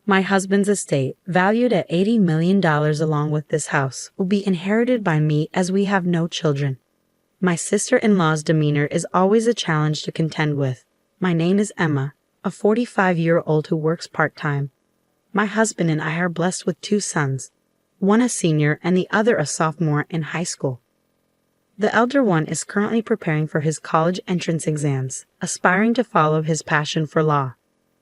My husband's estate, valued at $80 million along with this house, will be inherited by me as we have no children. My sister-in-law's demeanor is always a challenge to contend with. My name is Emma, a 45-year-old who works part-time. My husband and I are blessed with 2 sons, one a senior and the other a sophomore in high school. The elder one is currently preparing for his college entrance exams, aspiring to follow his passion for law.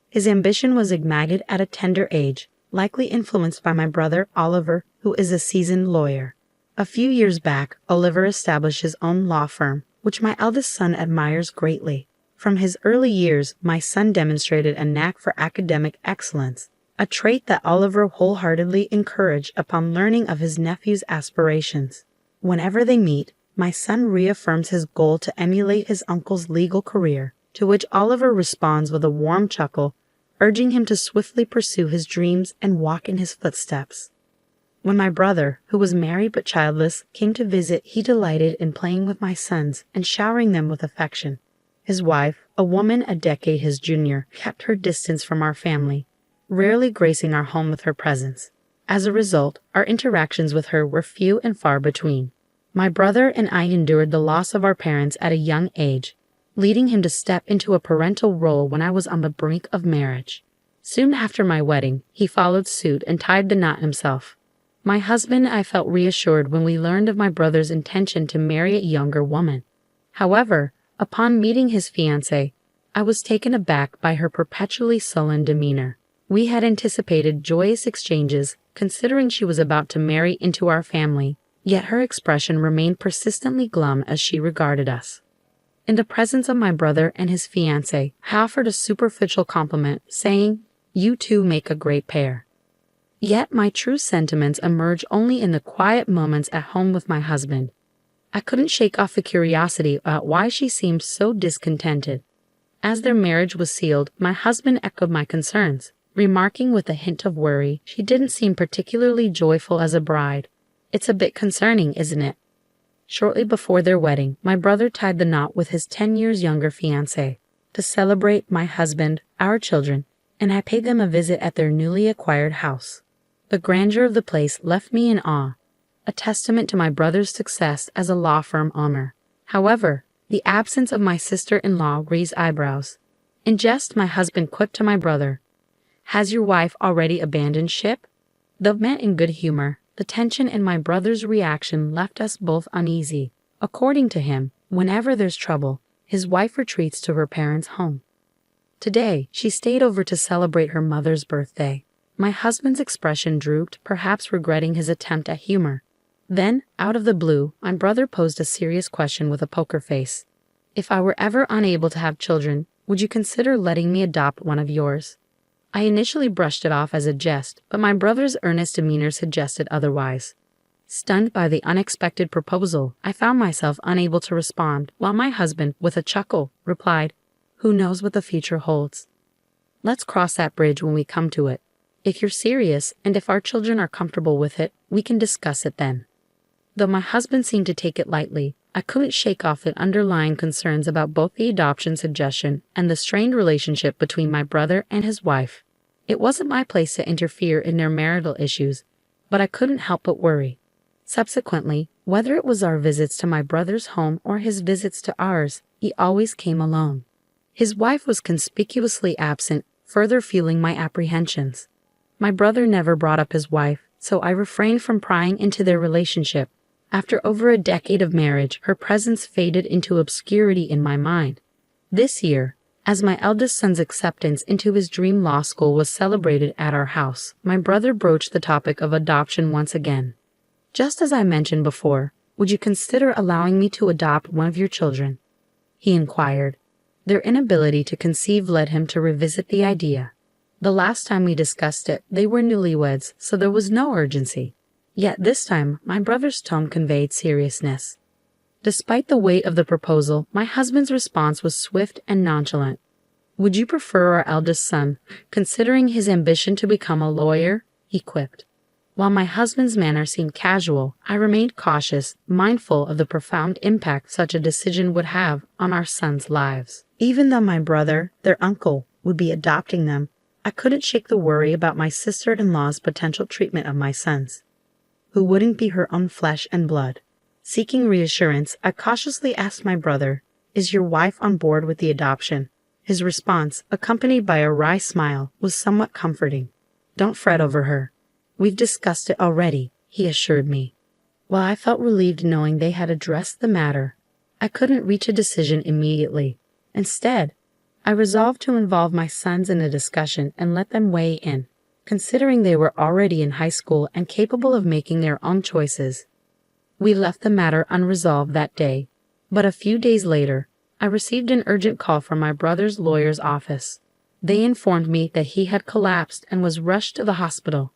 His ambition was ignited at a tender age, likely influenced by my brother Oliver, who is a seasoned lawyer. A few years back, Oliver established his own law firm, which my eldest son admires greatly. From his early years, my son demonstrated a knack for academic excellence, a trait that Oliver wholeheartedly encouraged upon learning of his nephew's aspirations. Whenever they meet, my son reaffirms his goal to emulate his uncle's legal career, to which Oliver responds with a warm chuckle, urging him to swiftly pursue his dreams and walk in his footsteps. When my brother, who was married but childless, came to visit, he delighted in playing with my sons and showering them with affection. His wife, a woman a decade his junior, kept her distance from our family, rarely gracing our home with her presence. As a result, our interactions with her were few and far between. My brother and I endured the loss of our parents at a young age, leading him to step into a parental role when I was on the brink of marriage. Soon after my wedding, he followed suit and tied the knot himself. My husband and I felt reassured when we learned of my brother's intention to marry a younger woman. However, upon meeting his fiancée, I was taken aback by her perpetually sullen demeanor. We had anticipated joyous exchanges, considering she was about to marry into our family, yet her expression remained persistently glum as she regarded us. In the presence of my brother and his fiancée, I offered a superficial compliment, saying, "You two make a great pair." Yet my true sentiments emerged only in the quiet moments at home with my husband. I couldn't shake off the curiosity about why she seemed so discontented. As their marriage was sealed, my husband echoed my concerns, remarking with a hint of worry, "She didn't seem particularly joyful as a bride. It's a bit concerning, isn't it?" Shortly before their wedding, my brother tied the knot with his 10 years younger fiancée. To celebrate, my husband, our children, and I paid them a visit at their newly acquired house. The grandeur of the place left me in awe, a testament to my brother's success as a law firm owner. However, the absence of my sister-in-law raised eyebrows. In jest, my husband quipped to my brother, "Has your wife already abandoned ship?" Though meant in good humor, the tension in my brother's reaction left us both uneasy. According to him, whenever there's trouble, his wife retreats to her parents' home. Today, she stayed over to celebrate her mother's birthday. My husband's expression drooped, perhaps regretting his attempt at humor. Then, out of the blue, my brother posed a serious question with a poker face. "If I were ever unable to have children, would you consider letting me adopt one of yours?" I initially brushed it off as a jest, but my brother's earnest demeanor suggested otherwise. Stunned by the unexpected proposal, I found myself unable to respond, while my husband, with a chuckle, replied, "Who knows what the future holds? Let's cross that bridge when we come to it. If you're serious, and if our children are comfortable with it, we can discuss it then." Though my husband seemed to take it lightly, I couldn't shake off the underlying concerns about both the adoption suggestion and the strained relationship between my brother and his wife. It wasn't my place to interfere in their marital issues, but I couldn't help but worry. Subsequently, whether it was our visits to my brother's home or his visits to ours, he always came alone. His wife was conspicuously absent, further fueling my apprehensions. My brother never brought up his wife, so I refrained from prying into their relationship. After over a decade of marriage, her presence faded into obscurity in my mind. This year, as my eldest son's acceptance into his dream law school was celebrated at our house, my brother broached the topic of adoption once again. "Just as I mentioned before, would you consider allowing me to adopt one of your children?" he inquired. Their inability to conceive led him to revisit the idea. The last time we discussed it, they were newlyweds, so there was no urgency. Yet this time, my brother's tone conveyed seriousness. Despite the weight of the proposal, my husband's response was swift and nonchalant. "Would you prefer our eldest son, considering his ambition to become a lawyer?" he quipped. While my husband's manner seemed casual, I remained cautious, mindful of the profound impact such a decision would have on our sons' lives. Even though my brother, their uncle, would be adopting them, I couldn't shake the worry about my sister-in-law's potential treatment of my sons, who wouldn't be her own flesh and blood. Seeking reassurance, I cautiously asked my brother, "Is your wife on board with the adoption?" His response, accompanied by a wry smile, was somewhat comforting. "Don't fret over her. We've discussed it already," he assured me. While I felt relieved knowing they had addressed the matter, I couldn't reach a decision immediately. Instead, I resolved to involve my sons in a discussion and let them weigh in, considering they were already in high school and capable of making their own choices. We left the matter unresolved that day, but a few days later, I received an urgent call from my brother's lawyer's office. They informed me that he had collapsed and was rushed to the hospital.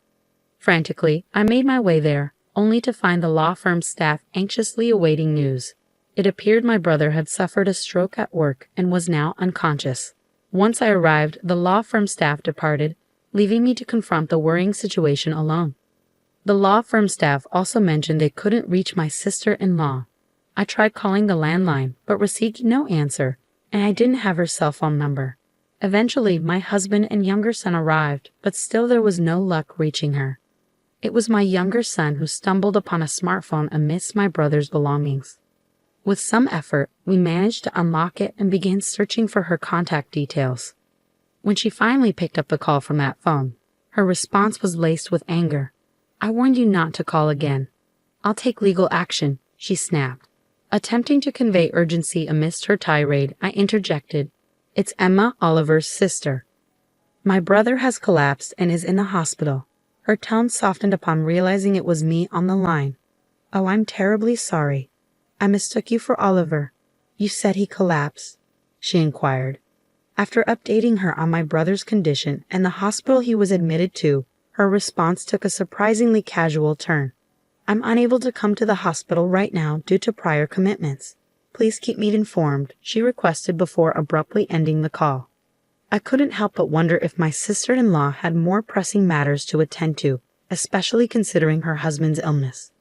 Frantically, I made my way there, only to find the law firm's staff anxiously awaiting news. It appeared my brother had suffered a stroke at work and was now unconscious. Once I arrived, the law firm staff departed, leaving me to confront the worrying situation alone. The law firm staff also mentioned they couldn't reach my sister-in-law. I tried calling the landline, but received no answer, and I didn't have her cell phone number. Eventually, my husband and younger son arrived, but still there was no luck reaching her. It was my younger son who stumbled upon a smartphone amidst my brother's belongings. With some effort, we managed to unlock it and began searching for her contact details. When she finally picked up the call from that phone, her response was laced with anger. "I warned you not to call again. I'll take legal action," she snapped. Attempting to convey urgency amidst her tirade, I interjected, "It's Emma, Oliver's sister. My brother has collapsed and is in the hospital." Her tone softened upon realizing it was me on the line. "Oh, I'm terribly sorry. I mistook you for Oliver. You said he collapsed?" she inquired. After updating her on my brother's condition and the hospital he was admitted to, her response took a surprisingly casual turn. "I'm unable to come to the hospital right now due to prior commitments. Please keep me informed," she requested before abruptly ending the call. I couldn't help but wonder if my sister-in-law had more pressing matters to attend to, especially considering her husband's illness.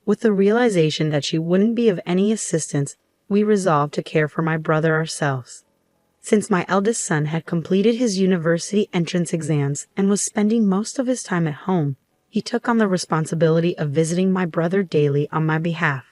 With the realization that she wouldn't be of any assistance, we resolved to care for my brother ourselves. Since my eldest son had completed his university entrance exams and was spending most of his time at home, he took on the responsibility of visiting my brother daily on my behalf.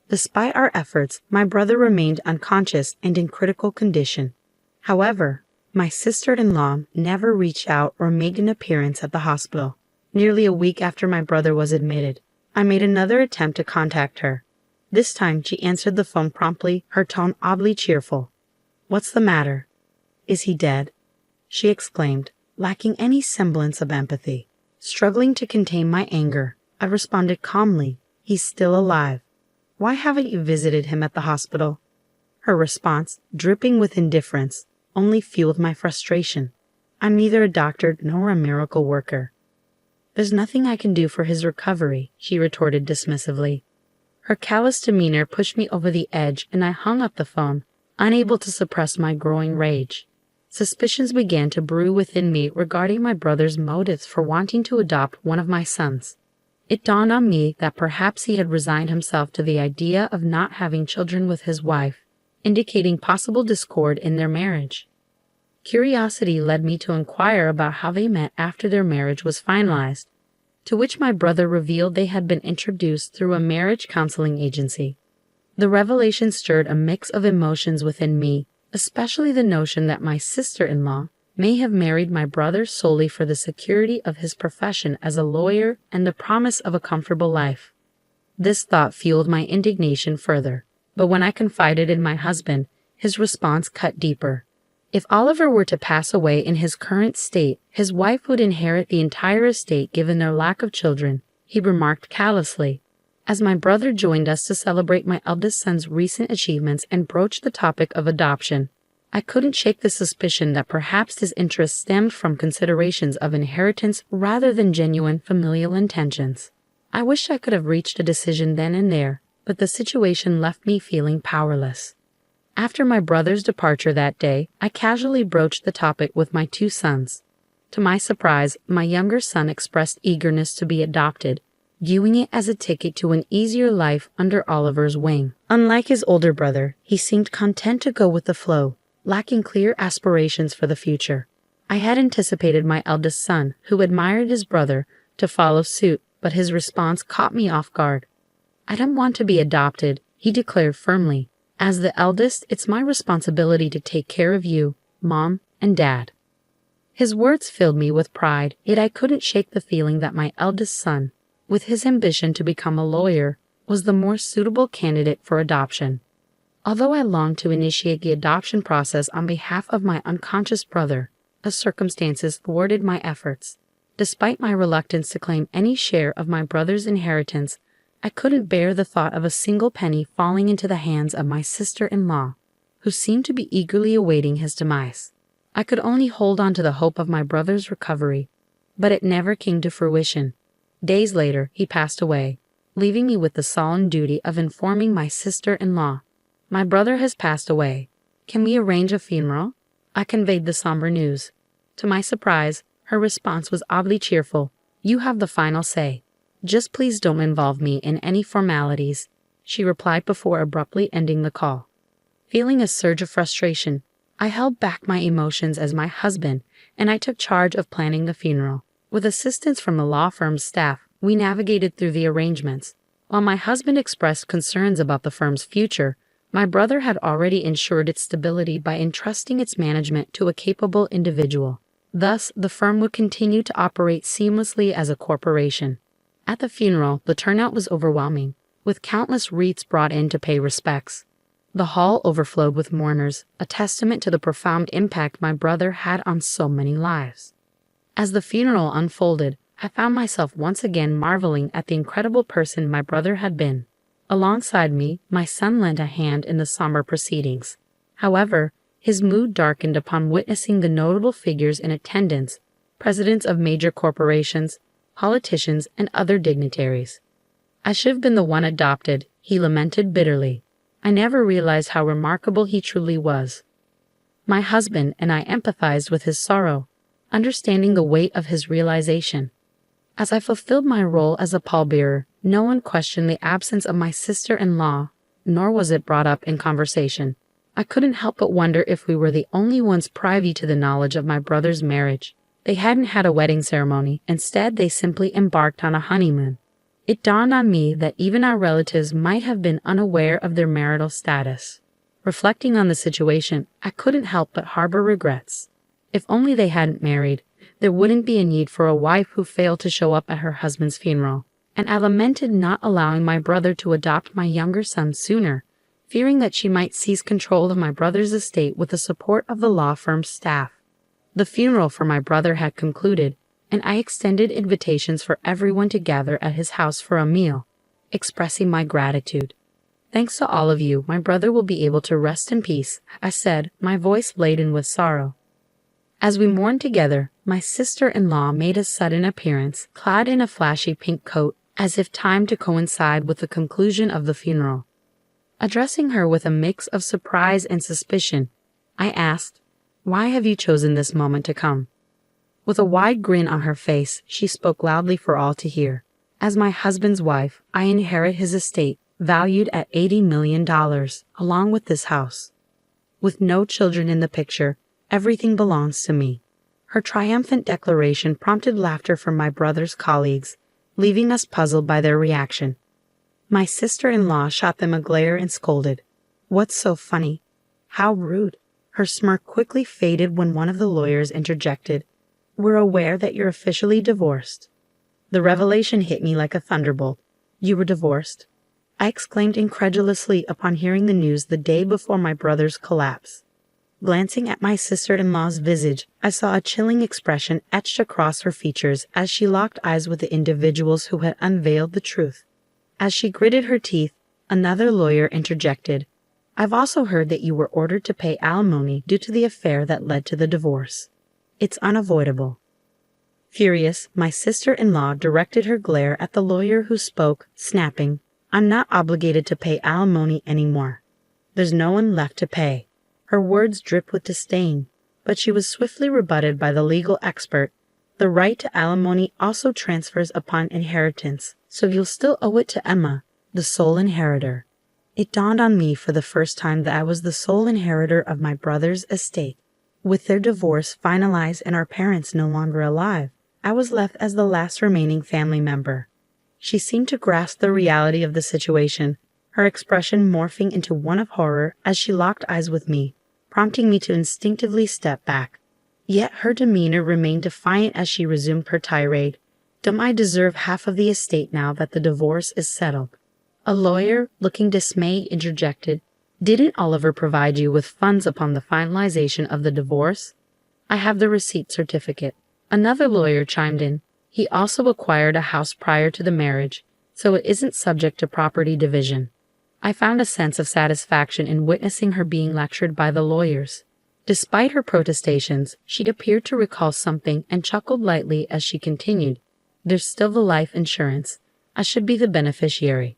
Despite our efforts, my brother remained unconscious and in critical condition. However, my sister-in-law never reached out or made an appearance at the hospital. Nearly a week after my brother was admitted, I made another attempt to contact her. This time she answered the phone promptly, her tone oddly cheerful. "What's the matter? Is he dead?" she exclaimed, lacking any semblance of empathy. Struggling to contain my anger, I responded calmly, "He's still alive. Why haven't you visited him at the hospital?" Her response, dripping with indifference, only fueled my frustration. "I'm neither a doctor nor a miracle worker." "There's nothing I can do for his recovery," she retorted dismissively. Her callous demeanor pushed me over the edge and I hung up the phone, unable to suppress my growing rage. Suspicions began to brew within me regarding my brother's motives for wanting to adopt one of my sons. It dawned on me that perhaps he had resigned himself to the idea of not having children with his wife, indicating possible discord in their marriage. Curiosity led me to inquire about how they met after their marriage was finalized, to which my brother revealed they had been introduced through a marriage counseling agency. The revelation stirred a mix of emotions within me, especially the notion that my sister-in-law may have married my brother solely for the security of his profession as a lawyer and the promise of a comfortable life. This thought fueled my indignation further, but when I confided in my husband, his response cut deeper. If Oliver were to pass away in his current state, his wife would inherit the entire estate given their lack of children, he remarked callously. As my brother joined us to celebrate my eldest son's recent achievements and broach the topic of adoption, I couldn't shake the suspicion that perhaps his interest stemmed from considerations of inheritance rather than genuine familial intentions. I wish I could have reached a decision then and there, but the situation left me feeling powerless. After my brother's departure that day, I casually broached the topic with my two sons. To my surprise, my younger son expressed eagerness to be adopted, viewing it as a ticket to an easier life under Oliver's wing. Unlike his older brother, he seemed content to go with the flow, lacking clear aspirations for the future. I had anticipated my eldest son, who admired his brother, to follow suit, but his response caught me off guard. "I don't want to be adopted," he declared firmly. "As the eldest, it's my responsibility to take care of you, Mom, and Dad." His words filled me with pride, yet I couldn't shake the feeling that my eldest son, with his ambition to become a lawyer, was the more suitable candidate for adoption. Although I longed to initiate the adoption process on behalf of my unconscious brother, the circumstances thwarted my efforts. Despite my reluctance to claim any share of my brother's inheritance, I couldn't bear the thought of a single penny falling into the hands of my sister-in-law, who seemed to be eagerly awaiting his demise. I could only hold on to the hope of my brother's recovery, but it never came to fruition. Days later, he passed away, leaving me with the solemn duty of informing my sister-in-law. "My brother has passed away. Can we arrange a funeral?" I conveyed the somber news. To my surprise, her response was oddly cheerful. "You have the final say. Just please don't involve me in any formalities," she replied before abruptly ending the call. Feeling a surge of frustration, I held back my emotions as my husband and I took charge of planning the funeral. With assistance from the law firm's staff, we navigated through the arrangements. While my husband expressed concerns about the firm's future, my brother had already ensured its stability by entrusting its management to a capable individual. Thus, the firm would continue to operate seamlessly as a corporation. At the funeral, the turnout was overwhelming, with countless wreaths brought in to pay respects. The hall overflowed with mourners, a testament to the profound impact my brother had on so many lives. As the funeral unfolded, I found myself once again marveling at the incredible person my brother had been. Alongside me, my son lent a hand in the somber proceedings. However, his mood darkened upon witnessing the notable figures in attendance, presidents of major corporations, politicians, and other dignitaries. "I should have been the one adopted," he lamented bitterly. "I never realized how remarkable he truly was." My husband and I empathized with his sorrow, understanding the weight of his realization. As I fulfilled my role as a pallbearer, no one questioned the absence of my sister-in-law, nor was it brought up in conversation. I couldn't help but wonder if we were the only ones privy to the knowledge of my brother's marriage. They hadn't had a wedding ceremony. Instead, they simply embarked on a honeymoon. It dawned on me that even our relatives might have been unaware of their marital status. Reflecting on the situation, I couldn't help but harbor regrets. If only they hadn't married, there wouldn't be a need for a wife who failed to show up at her husband's funeral. And I lamented not allowing my brother to adopt my younger son sooner, fearing that she might seize control of my brother's estate with the support of the law firm's staff. The funeral for my brother had concluded, and I extended invitations for everyone to gather at his house for a meal, expressing my gratitude. "Thanks to all of you, my brother will be able to rest in peace," I said, my voice laden with sorrow. As we mourned together, my sister-in-law made a sudden appearance, clad in a flashy pink coat, as if timed to coincide with the conclusion of the funeral. Addressing her with a mix of surprise and suspicion, I asked, "Why have you chosen this moment to come?" With a wide grin on her face, she spoke loudly for all to hear. "As my husband's wife, I inherit his estate, valued at $80 million, along with this house. With no children in the picture, everything belongs to me." Her triumphant declaration prompted laughter from my brother's colleagues, leaving us puzzled by their reaction. My sister-in-law shot them a glare and scolded. "What's so funny? How rude." Her smirk quickly faded when one of the lawyers interjected, "We're aware that you're officially divorced." The revelation hit me like a thunderbolt. "You were divorced?" I exclaimed incredulously upon hearing the news the day before my brother's collapse. Glancing at my sister-in-law's visage, I saw a chilling expression etched across her features as she locked eyes with the individuals who had unveiled the truth. As she gritted her teeth, another lawyer interjected, "I've also heard that you were ordered to pay alimony due to the affair that led to the divorce. It's unavoidable." Furious, my sister-in-law directed her glare at the lawyer who spoke, snapping, "I'm not obligated to pay alimony anymore. There's no one left to pay." Her words dripped with disdain, but she was swiftly rebutted by the legal expert. "The right to alimony also transfers upon inheritance, so you'll still owe it to Emma, the sole inheritor." It dawned on me for the first time that I was the sole inheritor of my brother's estate. With their divorce finalized and our parents no longer alive, I was left as the last remaining family member. She seemed to grasp the reality of the situation, her expression morphing into one of horror as she locked eyes with me, prompting me to instinctively step back. Yet her demeanor remained defiant as she resumed her tirade. Don't I deserve half of the estate now that the divorce is settled? A lawyer, looking dismayed, interjected, Didn't Oliver provide you with funds upon the finalization of the divorce? I have the receipt certificate. Another lawyer chimed in. He also acquired a house prior to the marriage, so it isn't subject to property division. I found a sense of satisfaction in witnessing her being lectured by the lawyers. Despite her protestations, she appeared to recall something and chuckled lightly as she continued, There's still the life insurance. I should be the beneficiary.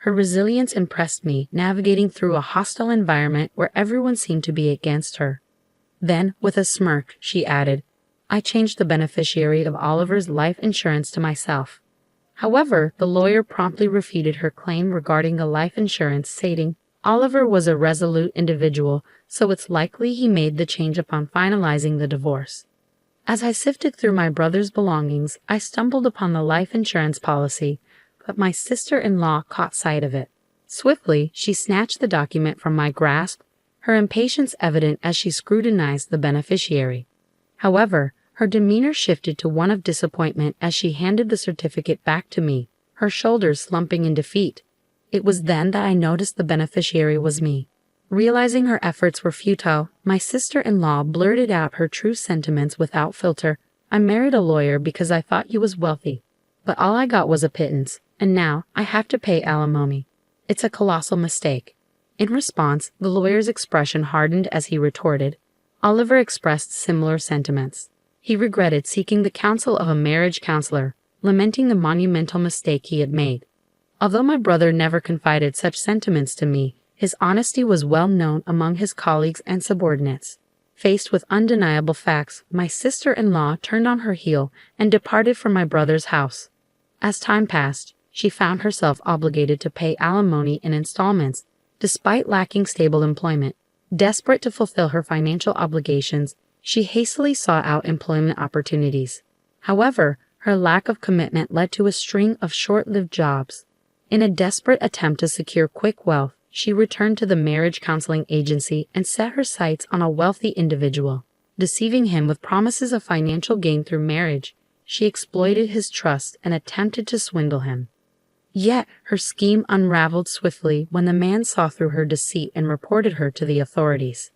Her resilience impressed me, navigating through a hostile environment where everyone seemed to be against her. Then, with a smirk, she added, I changed the beneficiary of Oliver's life insurance to myself. However, the lawyer promptly refuted her claim regarding the life insurance, stating, Oliver was a resolute individual, so it's likely he made the change upon finalizing the divorce. As I sifted through my brother's belongings, I stumbled upon the life insurance policy, but my sister-in-law caught sight of it. Swiftly, she snatched the document from my grasp, her impatience evident as she scrutinized the beneficiary. However, her demeanor shifted to one of disappointment as she handed the certificate back to me, her shoulders slumping in defeat. It was then that I noticed the beneficiary was me. Realizing her efforts were futile, my sister-in-law blurted out her true sentiments without filter. I married a lawyer because I thought he was wealthy. But all I got was a pittance, and now I have to pay alimony. It's a colossal mistake. In response, the lawyer's expression hardened as he retorted. Oliver expressed similar sentiments. He regretted seeking the counsel of a marriage counselor, lamenting the monumental mistake he had made. Although my brother never confided such sentiments to me, his honesty was well known among his colleagues and subordinates. Faced with undeniable facts, my sister-in-law turned on her heel and departed from my brother's house. As time passed, she found herself obligated to pay alimony in installments, despite lacking stable employment. Desperate to fulfill her financial obligations, she hastily sought out employment opportunities. However, her lack of commitment led to a string of short-lived jobs. In a desperate attempt to secure quick wealth, she returned to the marriage counseling agency and set her sights on a wealthy individual. Deceiving him with promises of financial gain through marriage, she exploited his trust and attempted to swindle him. Yet, her scheme unraveled swiftly when the man saw through her deceit and reported her to the authorities.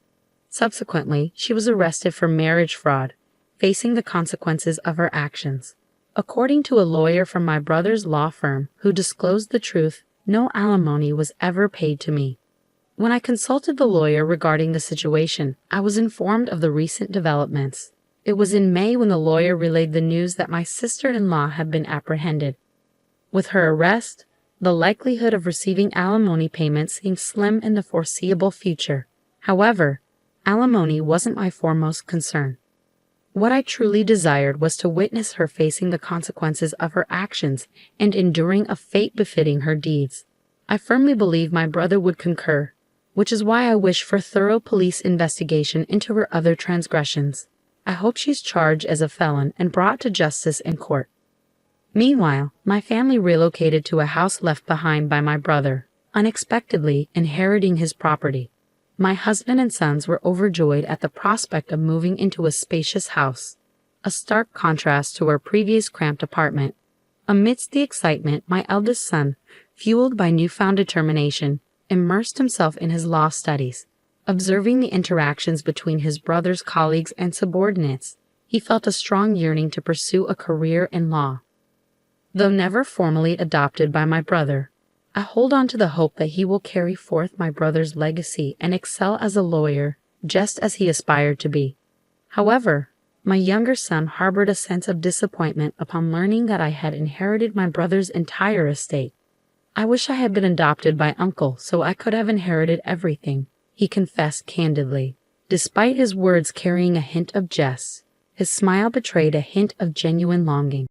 Subsequently, she was arrested for marriage fraud, facing the consequences of her actions. According to a lawyer from my brother's law firm who disclosed the truth, no alimony was ever paid to me. When I consulted the lawyer regarding the situation, I was informed of the recent developments. It was in May when the lawyer relayed the news that my sister-in-law had been apprehended. With her arrest, the likelihood of receiving alimony payments seemed slim in the foreseeable future. However, alimony wasn't my foremost concern. What I truly desired was to witness her facing the consequences of her actions and enduring a fate befitting her deeds. I firmly believe my brother would concur, which is why I wish for thorough police investigation into her other transgressions. I hope she's charged as a felon and brought to justice in court. Meanwhile, my family relocated to a house left behind by my brother, unexpectedly inheriting his property. My husband and sons were overjoyed at the prospect of moving into a spacious house, a stark contrast to our previous cramped apartment. Amidst the excitement, my eldest son, fueled by newfound determination, immersed himself in his law studies. Observing the interactions between his brother's colleagues and subordinates, he felt a strong yearning to pursue a career in law. Though never formally adopted by my brother, I hold on to the hope that he will carry forth my brother's legacy and excel as a lawyer, just as he aspired to be. However, my younger son harbored a sense of disappointment upon learning that I had inherited my brother's entire estate. I wish I had been adopted by uncle so I could have inherited everything, he confessed candidly. Despite his words carrying a hint of jest, his smile betrayed a hint of genuine longing.